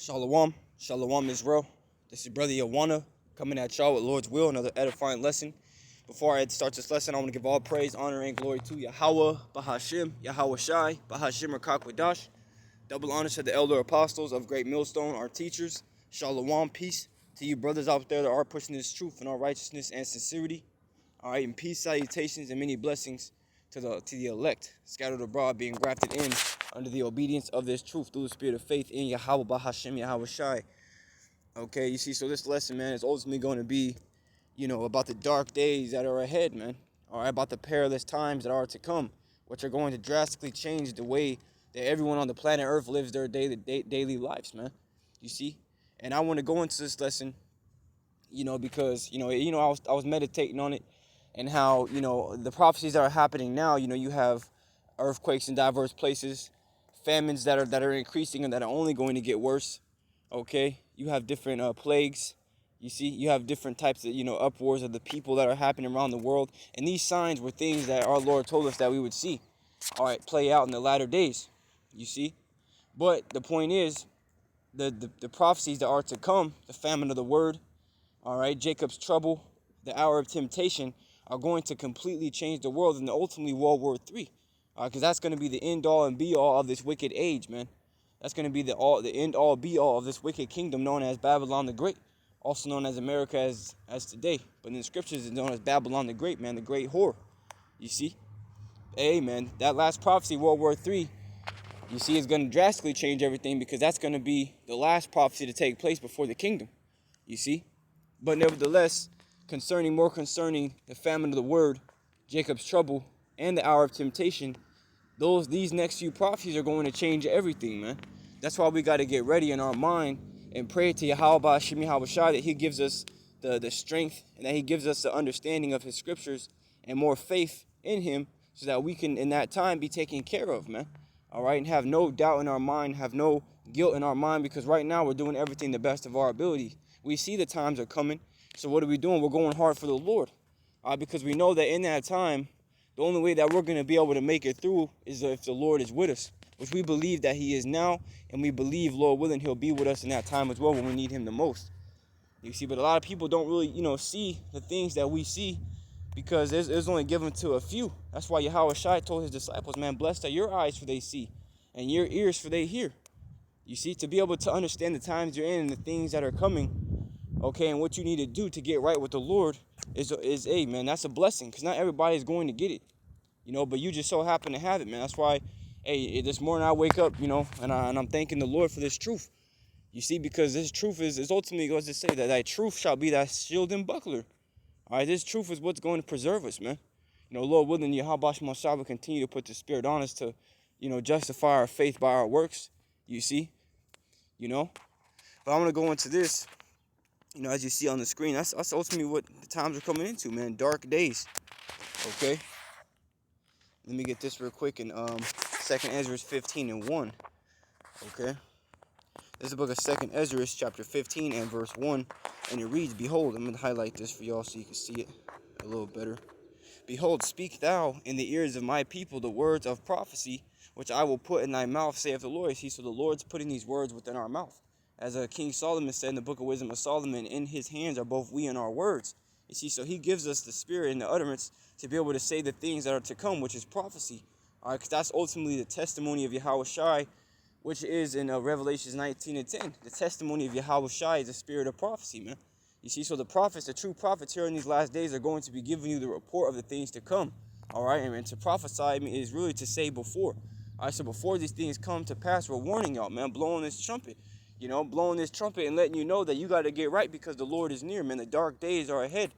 Shalom, Shalom Israel. This is Brother Yawana coming at y'all with Lord's will, another edifying lesson. Before I start this lesson, I want to give all praise, honor, and glory to Yahweh, Bahashim, Yahweh Shai, Bahashim Rakakwadash. Double honor to the elder apostles of Great Millstone, our teachers. Shalom, peace to you brothers out there that are pushing this truth in all righteousness and sincerity. All right, and peace, salutations, and many blessings to the elect, scattered abroad, being grafted in under the obedience of this truth through the spirit of faith in Yahweh Bahashim Yahweh Shai. Okay, you see, so this lesson, man, is ultimately going to be, about the dark days that are ahead, man. All right, about the perilous times that are to come, which are going to drastically change the way that everyone on the planet Earth lives their daily lives, man. You see, and I want to go into this lesson, because I was meditating on it, and how the prophecies that are happening now. You have earthquakes in diverse places, famines that are increasing and that are only going to get worse. Okay, you have different plagues. You see, you have different types of upwars of the people that are happening around the world, and these signs were things that our Lord told us that we would see. All right, play out in the latter days. You see, but the point is, the prophecies that are to come, the famine of the word, all right, Jacob's trouble, the hour of temptation, are going to completely change the world, and ultimately World War III, because that's going to be the end all and be all of this wicked age, man. That's going to be the end all be all of this wicked kingdom known as Babylon the Great, also known as America as today. But in the scriptures, it's known as Babylon the Great, man, the great whore. You see, hey, man, that last prophecy, World War III, you see, is going to drastically change everything, because that's going to be the last prophecy to take place before the kingdom. You see. But nevertheless, concerning the famine of the word, Jacob's trouble, and the hour of temptation, these next few prophecies are going to change everything, man. That's why we got to get ready in our mind and pray to Yahweh Ba'ashim Yahweh Shai that He gives us the strength, and that He gives us the understanding of His scriptures and more faith in Him, so that we can in that time be taken care of, man. All right, and have no doubt in our mind, have no guilt in our mind, because right now we're doing everything the best of our ability. We see the times are coming, so what are we doing? We're going hard for the Lord, because we know that in that time, the only way that we're going to be able to make it through is if the Lord is with us, which we believe that He is now, and we believe, Lord willing, He'll be with us in that time as well when we need Him the most. You see, but a lot of people don't really, see the things that we see, because it's only given to a few. That's why Yahweh Shai told His disciples, man, blessed are your eyes for they see, and your ears for they hear. You see, to be able to understand the times you're in and the things that are coming, okay, and what you need to do to get right with the Lord is hey, man, that's a blessing, because not everybody is going to get it, but you just so happen to have it, man. That's why, hey, this morning I wake up, and I'm thanking the Lord for this truth. You see, because this truth is ultimately goes to say that thy truth shall be thy shield and buckler. All right, this truth is what's going to preserve us, man. Lord willing, Yahweh Shai will continue to put the Spirit on us to, justify our faith by our works. You see, But I'm gonna go into this. As you see on the screen, that's ultimately what the times are coming into, man. Dark days. Okay. Let me get this real quick in 2nd Ezra 15 and 1. Okay. This is the book of 2nd Ezra, chapter 15 and verse 1, and it reads, "Behold," I'm gonna highlight this for y'all so you can see it a little better. "Behold, speak thou in the ears of my people the words of prophecy, which I will put in thy mouth, saith the Lord." See, so the Lord's putting these words within our mouth. As King Solomon said in the book of Wisdom of Solomon, in His hands are both we and our words. You see, so He gives us the spirit and the utterance to be able to say the things that are to come, which is prophecy. All right, because that's ultimately the testimony of Yahweh Shai, which is in Revelations 19 and 10. The testimony of Yahweh Shai is the spirit of prophecy, man. You see, so the prophets, the true prophets here in these last days are going to be giving you the report of the things to come. All right, and to prophesy is really to say before. All right, so before these things come to pass, we're warning y'all, man, blowing this trumpet. Blowing this trumpet and letting you know that you got to get right, because the Lord is near, man. The dark days are ahead.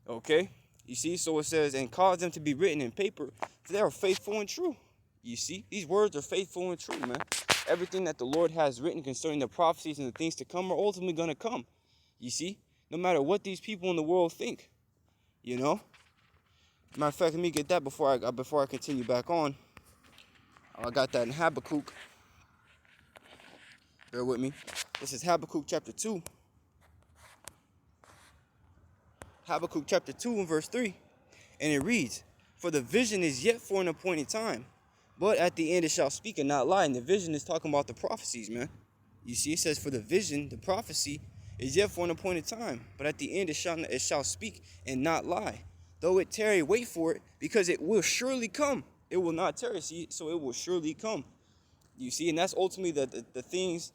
Okay? You see, so it says, "And cause them to be written in paper, for they are faithful and true." You see, these words are faithful and true, man. Everything that the Lord has written concerning the prophecies and the things to come are ultimately going to come. You see, no matter what these people in the world think, Matter of fact, let me get that before I continue back on. I got that in Habakkuk. Bear with me. This is Habakkuk chapter 2. Habakkuk chapter 2 and verse 3. And it reads, "For the vision is yet for an appointed time, but at the end it shall speak and not lie." And the vision is talking about the prophecies, man. You see, it says, for the vision, the prophecy, is yet for an appointed time, but at the end it shall speak and not lie. Though it tarry, wait for it, because it will surely come. It will not tarry, see, so it will surely come. You see, and that's ultimately the things,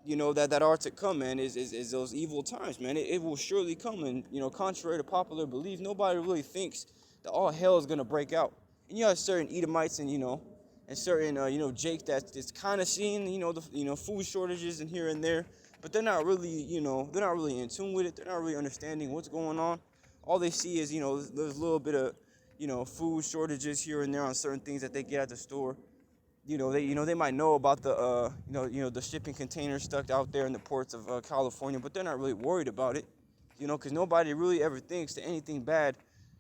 that are to come, man, is those evil times, man. It will surely come, and, contrary to popular belief, nobody really thinks that all hell is going to break out. And you have certain Edomites and, and certain, Jake that's kind of seeing, the food shortages and here and there, but they're not really, they're not really in tune with it. They're not really understanding what's going on. All they see is, there's a little bit of, food shortages here and there on certain things that they get at the store. They might know about the the shipping containers stuck out there in the ports of California, but they're not really worried about it, because nobody really ever thinks that anything bad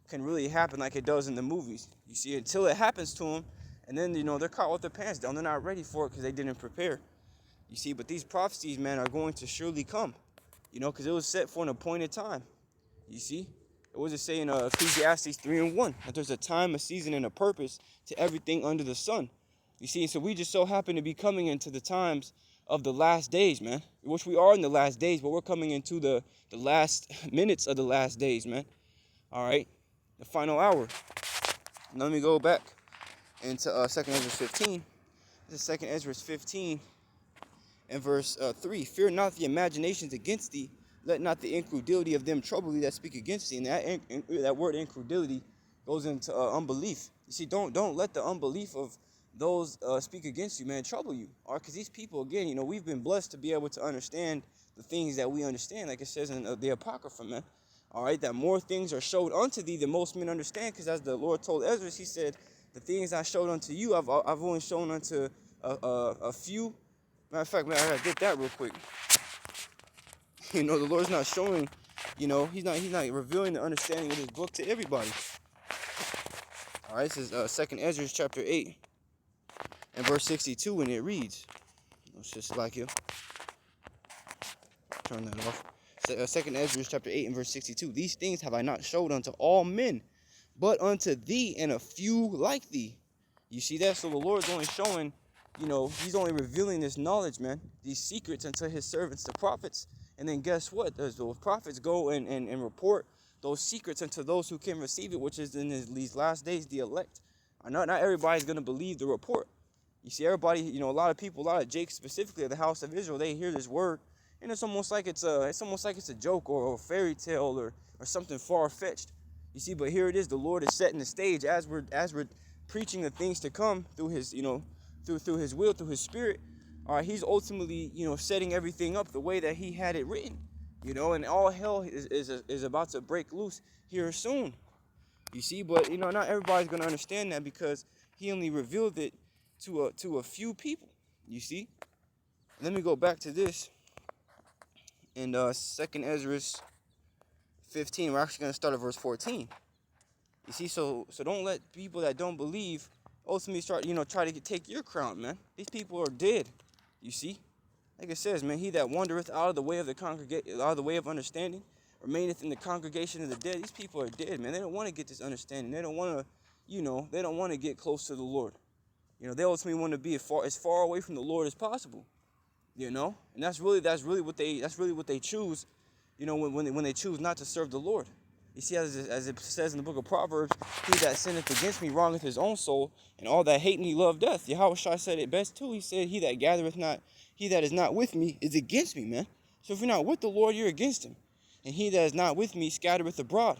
can really happen like it does in the movies. You see, until it happens to them, and then they're caught with their pants down. They're not ready for it because they didn't prepare. You see, but these prophecies, man, are going to surely come, because it was set for an appointed time. You see, it was just saying Ecclesiastes 3:1 that there's a time, a season, and a purpose to everything under the sun. You see, so we just so happen to be coming into the times of the last days, man. Which we are in the last days, but we're coming into the last minutes of the last days, man. All right, the final hour. Now let me go back into 2nd Ezra 15. This is 2nd Ezra 15 and verse 3. Fear not the imaginations against thee. Let not the incredulity of them trouble thee that speak against thee. And that word incredulity goes into unbelief. You see, don't let the unbelief of those speak against you, man, trouble you. All right, because these people, again, we've been blessed to be able to understand the things that we understand, like it says in the Apocrypha, man. All right, that more things are showed unto thee than most men understand, because as the Lord told Ezra, he said, the things I showed unto you, I've only shown unto a few. Matter of fact, man, I gotta get that real quick. The Lord's not showing, he's not revealing the understanding of his book to everybody. All right, this is 2nd Ezra chapter 8 and verse 62, and it reads, let's just like you. Turn that off. 2nd Ezra chapter 8 and verse 62. These things have I not showed unto all men, but unto thee and a few like thee. You see that? So the Lord's only showing, he's only revealing this knowledge, man, these secrets unto his servants, the prophets. And then guess what? Those prophets go and report those secrets unto those who can receive it, which is in these last days, the elect. Not everybody's going to believe the report. You see, everybody, a lot of people, a lot of Jakes specifically of the house of Israel, they hear this word, and it's almost like it's a joke or a fairy tale or something far-fetched. You see, but here it is. The Lord is setting the stage as we're preaching the things to come through his, through his will, through his spirit. All right, he's ultimately, setting everything up the way that he had it written, and all hell is about to break loose here soon. You see, but not everybody's gonna understand that because he only revealed it to a few people. You see. Let me go back to this in 2nd Ezra 15. We're actually gonna start at verse 14. You see, so don't let people that don't believe ultimately start, try to take your crown, man. These people are dead. You see, like it says, man, he that wandereth out of the way of the out of the way of understanding, remaineth in the congregation of the dead. These people are dead, man. They don't want to get this understanding. They don't want to, they don't want to get close to the Lord. They ultimately want to be as far away from the Lord as possible. And that's really what they choose. When they choose not to serve the Lord. You see, as it says in the book of Proverbs, he that sinneth against me wrongeth his own soul, and all that hate me love death. Yahushua said it best too. He said, he that gathereth not, he that is not with me is against me, man. So if you're not with the Lord, you're against him. And he that is not with me scattereth abroad.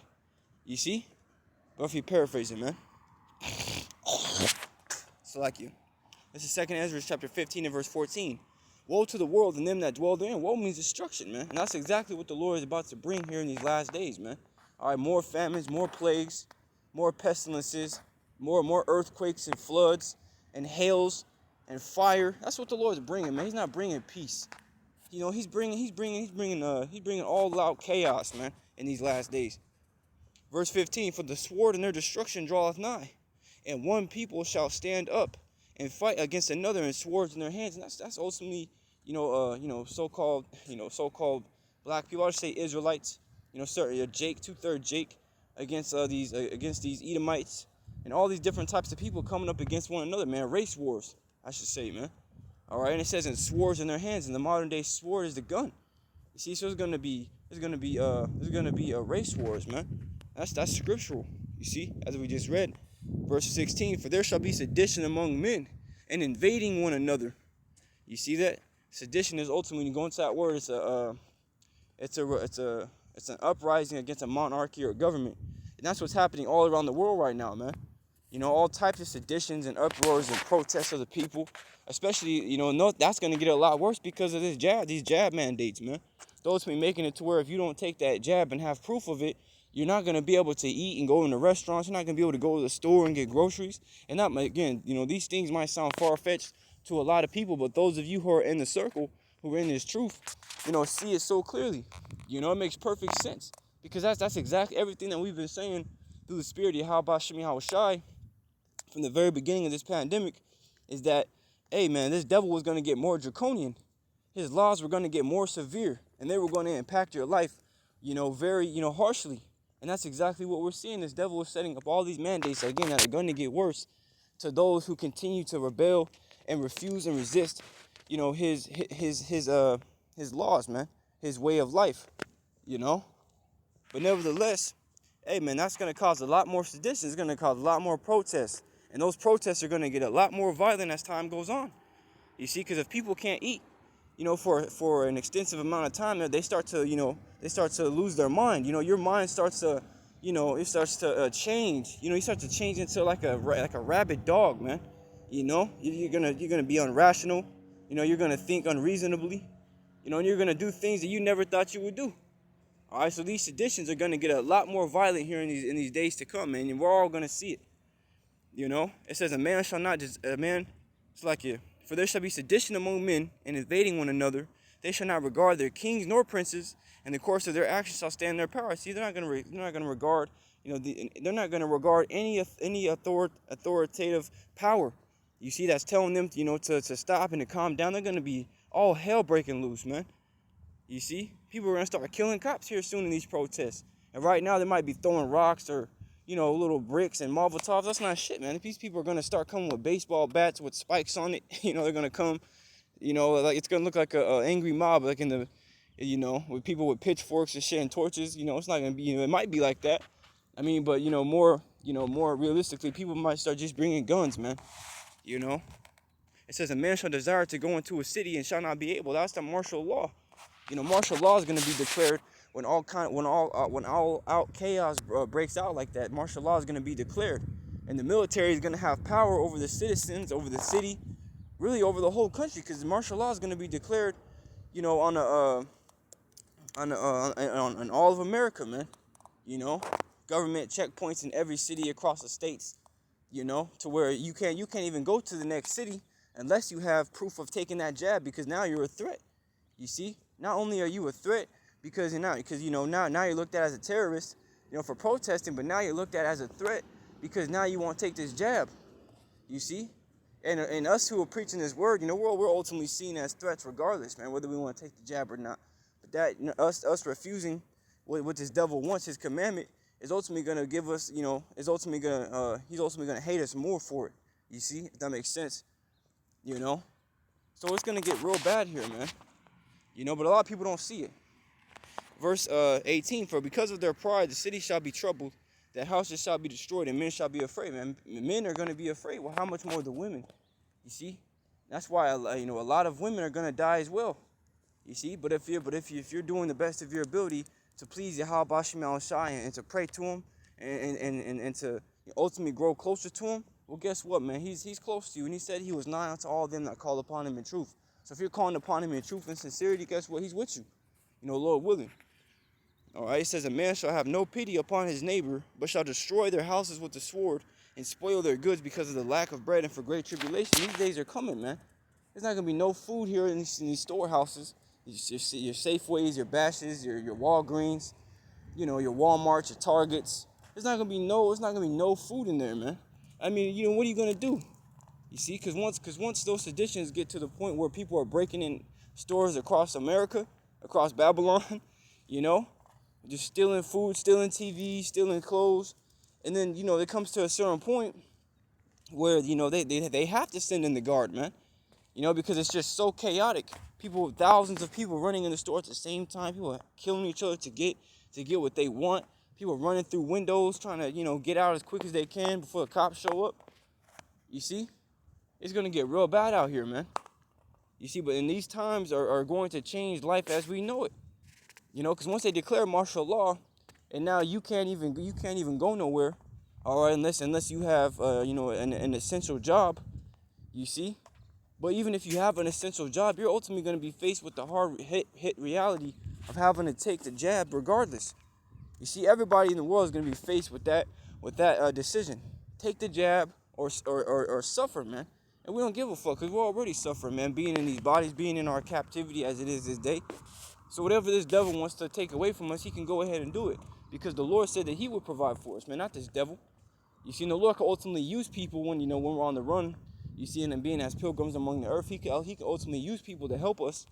You see? But if you paraphrase it, man. So like you. This is 2nd Ezra chapter 15 and verse 14. Woe to the world and them that dwell therein. Woe means destruction, man. And that's exactly what the Lord is about to bring here in these last days, man. All right, more famines, more plagues, more pestilences, more earthquakes and floods and hails and fire. That's what the Lord's bringing, man. He's not bringing peace. He's bringing all out chaos, man, in these last days. Verse 15, for the sword and their destruction draweth nigh, and one people shall stand up and fight against another, and swords in their hands. And that's ultimately, so-called black people. I should say Israelites. Jake, 2/3 Jake, against these Edomites, and all these different types of people coming up against one another, man. Race wars, I should say, man. All right, and it says, "in swords in their hands." In the modern day, sword is the gun. You see, so it's gonna be a race wars, man. That's scriptural. You see, as we just read, verse 16. For there shall be sedition among men, and invading one another. You see that? Sedition is ultimately, when you go into that word, it's an uprising against a monarchy or a government, and that's what's happening all around the world right now, man. All types of seditions and uproars and protests of the people, especially, no, that's gonna get a lot worse because of these jab mandates, man. Those be making it to where if you don't take that jab and have proof of it, you're not gonna be able to eat and go into restaurants. You're not gonna be able to go to the store and get groceries. And that, again, these things might sound far-fetched to a lot of people, but those of you who are in the circle, who are in this truth, see it so clearly. It makes perfect sense, because that's exactly everything that we've been saying through the spirit of Yahweh Shem Yahushai from the very beginning of this pandemic, is that, hey, man, this devil was going to get more draconian. His laws were going to get more severe, and they were going to impact your life, very, harshly. And that's exactly what we're seeing. This devil is setting up all these mandates, again, that are going to get worse to those who continue to rebel and refuse and resist, his laws, man, his way of life, But nevertheless, hey, man, that's going to cause a lot more sedition. It's going to cause a lot more protests. And those protests are going to get a lot more violent as time goes on. You see, because if people can't eat, for an extensive amount of time, they start to lose their mind. Your mind starts to, it starts to change. You start to change into like a rabid dog, man. You're gonna be irrational. You're gonna think unreasonably. And you're gonna do things that you never thought you would do. All right, so these seditions are gonna get a lot more violent here in these days to come, man. And we're all gonna see it. It says, it's like you. For there shall be sedition among men, and invading one another. They shall not regard their kings nor princes, and the course of their actions shall stand their power. See, they're not going to regard, they're not going to regard any authoritative power. You see, that's telling them, to stop and to calm down. They're going to be all hell breaking loose, man. You see, people are going to start killing cops here soon in these protests. And right now, they might be throwing rocks or, little bricks and Molotovs. That's not shit, man. If these people are going to start coming with baseball bats with spikes on it, they're going to come, like it's going to look like a angry mob, like in the, with people with pitchforks and shit and torches. It's not going to be, it might be like that. I mean, but, more realistically, people might start just bringing guns, man. It says, a man shall desire to go into a city and shall not be able. That's the martial law. Martial law is going to be declared when all out chaos breaks out like that. Martial law is going to be declared, and the military is going to have power over the citizens, over the city, really over the whole country, because martial law is going to be declared, on all of America, man. Government checkpoints in every city across the states, to where you can't even go to the next city unless you have proof of taking that jab, because now you're a threat. You see, not only are you a threat because now you're looked at as a terrorist, for protesting, but now you're looked at as a threat because now you won't take this jab. You see, and us who are preaching this word, we're ultimately seen as threats regardless, man, whether we want to take the jab or not. But that us refusing what this devil wants, his commandment, is ultimately gonna give us, he's ultimately gonna hate us more for it. You see, if that makes sense, So it's gonna get real bad here, man. But a lot of people don't see it. Verse 18, for because of their pride, the city shall be troubled, the houses shall be destroyed, and men shall be afraid, man. Men are going to be afraid. Well, how much more the women? You see? That's why, a lot of women are going to die as well. You see? But if you're doing the best of your ability to please Yahweh Shem Yahushai and to pray to him and to ultimately grow closer to him, well, guess what, man? He's close to you, and he said he was nigh unto all them that call upon him in truth. So if you're calling upon him in truth and sincerity, guess what? He's with you. Lord willing. All right, it says, a man shall have no pity upon his neighbor, but shall destroy their houses with the sword and spoil their goods because of the lack of bread and for great tribulation. These days are coming, man. There's not going to be no food here in these storehouses, your Safeways, your Bashes, your Walgreens, your Walmarts, your Targets. There's not going to be no food in there, man. I mean, what are you going to do? You see, because once those seditions get to the point where people are breaking in stores across America, across Babylon, just stealing food, stealing TVs, stealing clothes. And then, it comes to a certain point where, they have to send in the guard, man. because it's just so chaotic. Thousands of people running in the store at the same time. People killing each other to get what they want. People running through windows trying to, get out as quick as they can before the cops show up. You see? It's going to get real bad out here, man. You see, but in these times are going to change life as we know it. Because once they declare martial law, and now you can't even go nowhere, all right, unless you have an essential job. You see? But even if you have an essential job, you're ultimately going to be faced with the hard hit reality of having to take the jab regardless. You see, everybody in the world is going to be faced with that decision. Take the jab or suffer, man. And we don't give a fuck because we're already suffering, man, being in these bodies, being in our captivity as it is this day. So whatever this devil wants to take away from us, he can go ahead and do it. Because the Lord said that he would provide for us, man, not this devil. You see, and the Lord can ultimately use people when we're on the run. You see, and being as pilgrims among the earth, he can ultimately use people to help us,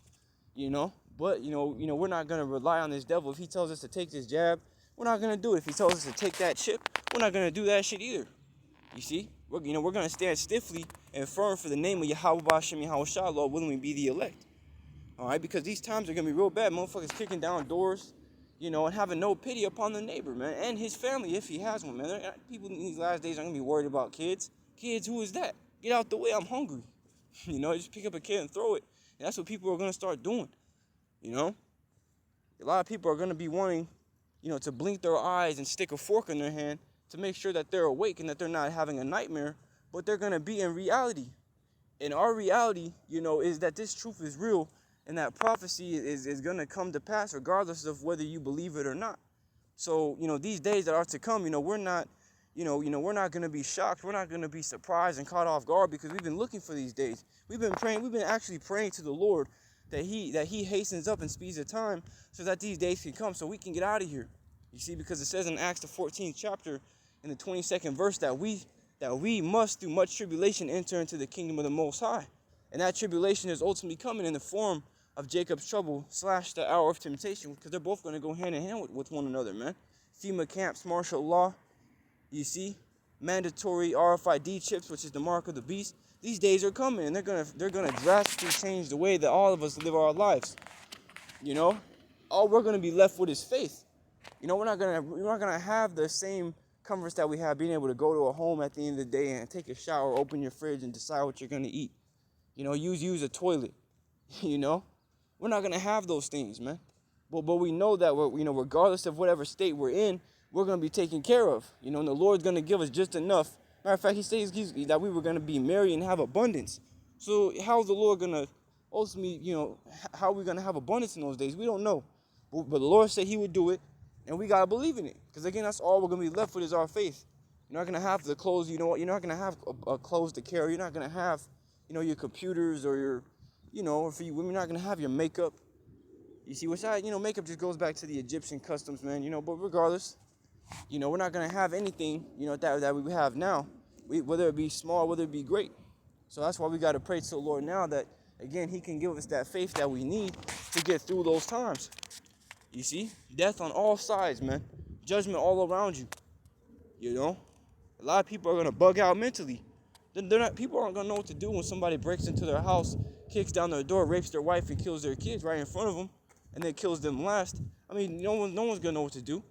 But, we're not going to rely on this devil. If he tells us to take this jab, we're not going to do it. If he tells us to take that chip, we're not going to do that shit either. You see? We're going to stand stiffly and firm for the name of Yahweh B'Hashem Yahweh Shai, Lord willing we be the elect. All right? Because these times are going to be real bad. Motherfuckers kicking down doors, and having no pity upon the neighbor, man, and his family if he has one, man. People in these last days are going to be worried about kids. Kids, who is that? Get out the way, I'm hungry. Just pick up a kid and throw it. And that's what people are going to start doing. A lot of people are going to be wanting, to blink their eyes and stick a fork in their hand to make sure that they're awake and that they're not having a nightmare, but they're going to be in reality. And our reality, is that this truth is real and that prophecy is going to come to pass regardless of whether you believe it or not. So, these days that are to come, we're not, we're not going to be shocked. We're not going to be surprised and caught off guard because we've been looking for these days. We've been actually praying to the Lord that he hastens up and speeds the time so that these days can come so we can get out of here. You see, because it says in Acts the 14th chapter in the 22nd verse that we must through much tribulation enter into the kingdom of the Most High. And that tribulation is ultimately coming in the form of Jacob's trouble / the hour of temptation, because they're both going to go hand in hand with one another, man. FEMA camps, martial law, you see, mandatory RFID chips, which is the mark of the beast. These days are coming, and they're gonna drastically change the way that all of us live our lives. All we're gonna be left with is faith. We're not gonna have the same comforts that we have being able to go to a home at the end of the day and take a shower, open your fridge, and decide what you're gonna eat. Use a toilet. We're not gonna have those things, man. But we know that regardless of whatever state we're in, we're gonna be taken care of. And the Lord's gonna give us just enough. Matter of fact, he says that we were gonna be merry and have abundance. So how's the Lord gonna ultimately, how are we gonna have abundance in those days? We don't know. But the Lord said he would do it, and we gotta believe in it. Because again, that's all we're gonna be left with is our faith. You're not gonna have the clothes, you're not gonna have clothes to carry. You're not gonna have, your computers or your, or for you women, you're not gonna have your makeup. You see, makeup just goes back to the Egyptian customs, man. But regardless, we're not gonna have anything, that we have now, whether it be small, whether it be great. So that's why we gotta pray to the Lord now that, again, he can give us that faith that we need to get through those times. You see, death on all sides, man. Judgment all around you. A lot of people are gonna bug out mentally. People aren't gonna know what to do when somebody breaks into their house, kicks down their door, rapes their wife, and kills their kids right in front of them, and then kills them last. I mean, no one's gonna know what to do.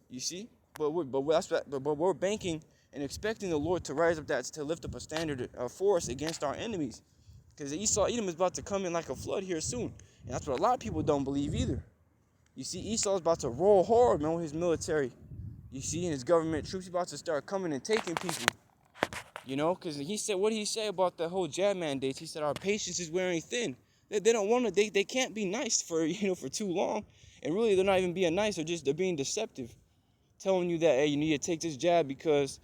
You see, but we're banking and expecting the Lord to rise up to lift up a standard for us against our enemies, because Edom is about to come in like a flood here soon, and that's what a lot of people don't believe either. You see, Esau's about to roll hard, man, with his military. You see, and his government troops, he's about to start coming and taking people. Because he said, what did he say about the whole jab mandates? He said, our patience is wearing thin. They don't want to, they can't be nice for too long. And really, they're not even being nice, they're being deceptive. Telling you that, hey, you need to take this jab because,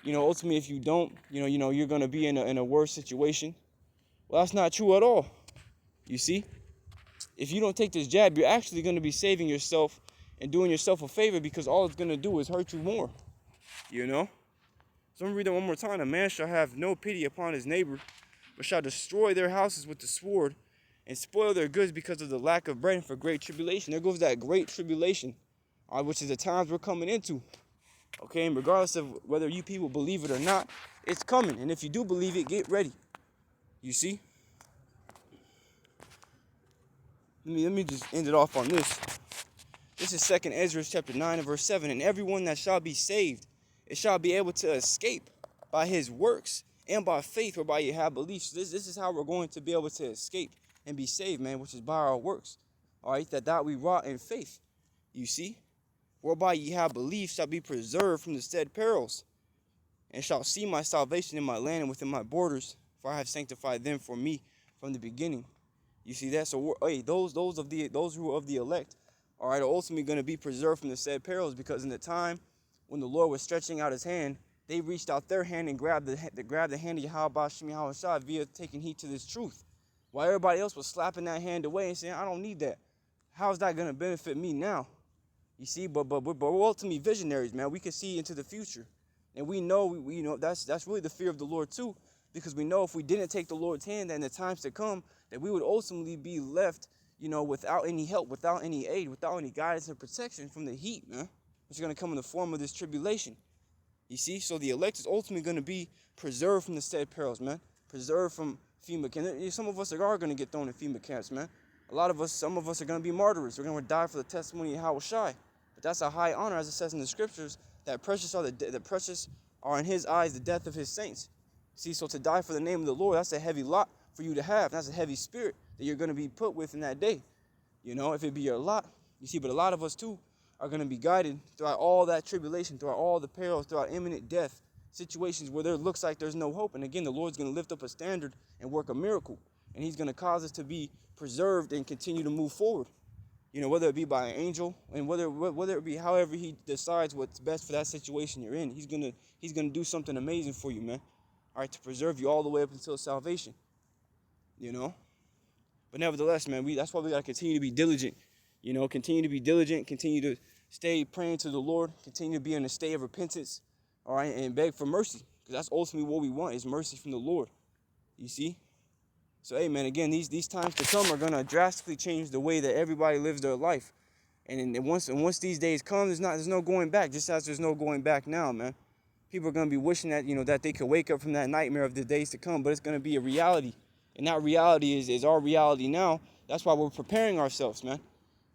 ultimately, if you don't, you're going to be in a worse situation. Well, that's not true at all. You see? If you don't take this jab, you're actually going to be saving yourself and doing yourself a favor, because all it's going to do is hurt you more. So I'm going to read that one more time. A man shall have no pity upon his neighbor, but shall destroy their houses with the sword and spoil their goods because of the lack of bread and for great tribulation. There goes that great tribulation, which is the times we're coming into. Okay, and regardless of whether you people believe it or not, it's coming. And if you do believe it, get ready. You see? let me just end it off on this. This is 2nd Ezra chapter 9 and verse 7. And everyone that shall be saved, it shall be able to escape by his works and by faith whereby you have beliefs. This is how we're going to be able to escape and be saved, man, which is by our works. All right, that we wrought in faith. You see? Whereby ye have belief shall be preserved from the said perils, and shall see my salvation in my land and within my borders, for I have sanctified them for me from the beginning. You see that? So, hey, those who are of the elect, all right, are ultimately going to be preserved from the said perils, because in the time when the Lord was stretching out his hand, they reached out their hand and grabbed the hand of Yahweh Shem Yahushua via taking heed to this truth, while everybody else was slapping that hand away and saying, I don't need that. How's that going to benefit me now? You see, but we're ultimately visionaries, man. We can see into the future, and we know that's really the fear of the Lord too, because we know if we didn't take the Lord's hand, that in the times to come, that we would ultimately be left, without any help, without any aid, without any guidance and protection from the heat, man, which is going to come in the form of this tribulation. You see, so the elect is ultimately going to be preserved from the said perils, man. Preserved from FEMA camps. Some of us are going to get thrown in FEMA camps, man. Some of us are going to be martyrs. We're going to die for the testimony of Yahweh Shai. But that's a high honor, as it says in the scriptures, that precious are in his eyes the death of his saints. See, so to die for the name of the Lord, that's a heavy lot for you to have. That's a heavy spirit that you're going to be put with in that day. If it be your lot. You see, but a lot of us too are going to be guided throughout all that tribulation, throughout all the perils, throughout imminent death, situations where there looks like there's no hope. And again, the Lord's going to lift up a standard and work a miracle. And he's going to cause us to be preserved and continue to move forward. Whether it be by an angel, and whether it be however he decides what's best for that situation you're in, he's gonna do something amazing for you, man. All right, to preserve you all the way up until salvation. But nevertheless, man, that's why we gotta continue to be diligent. Continue to be diligent, continue to stay praying to the Lord, continue to be in a state of repentance, all right, and beg for mercy, because that's ultimately what we want, is mercy from the Lord. You see? So, hey, man, again, these times to come are going to drastically change the way that everybody lives their life. And once these days come, there's no going back, just as there's no going back now, man. People are going to be wishing that, that they could wake up from that nightmare of the days to come, but it's going to be a reality. And that reality is our reality now. That's why we're preparing ourselves, man.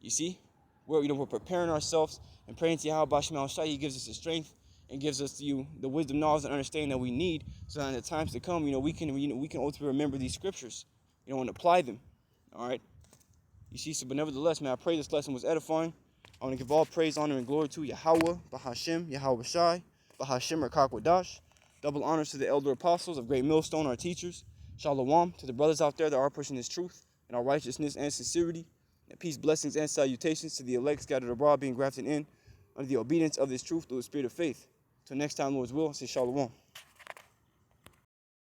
You see? We're preparing ourselves and praying to Yahweh Shem Yahushua. He gives us the strength and gives us the wisdom, knowledge, and understanding that we need, so that in the times to come, we can ultimately remember these scriptures, and apply them. All right. You see, so but nevertheless, man, I pray this lesson was edifying. I want to give all praise, honor, and glory to Yahweh, Bahashem, Yahweh Shai, Bahashem Rakakwadash. Double honors to the elder apostles of Great Millstone, our teachers. Shalom to the brothers out there that are pushing this truth and our righteousness and sincerity. And peace, blessings, and salutations to the elect scattered abroad, being grafted in under the obedience of this truth through the spirit of faith. Till next time, Lord's will, I say shalom.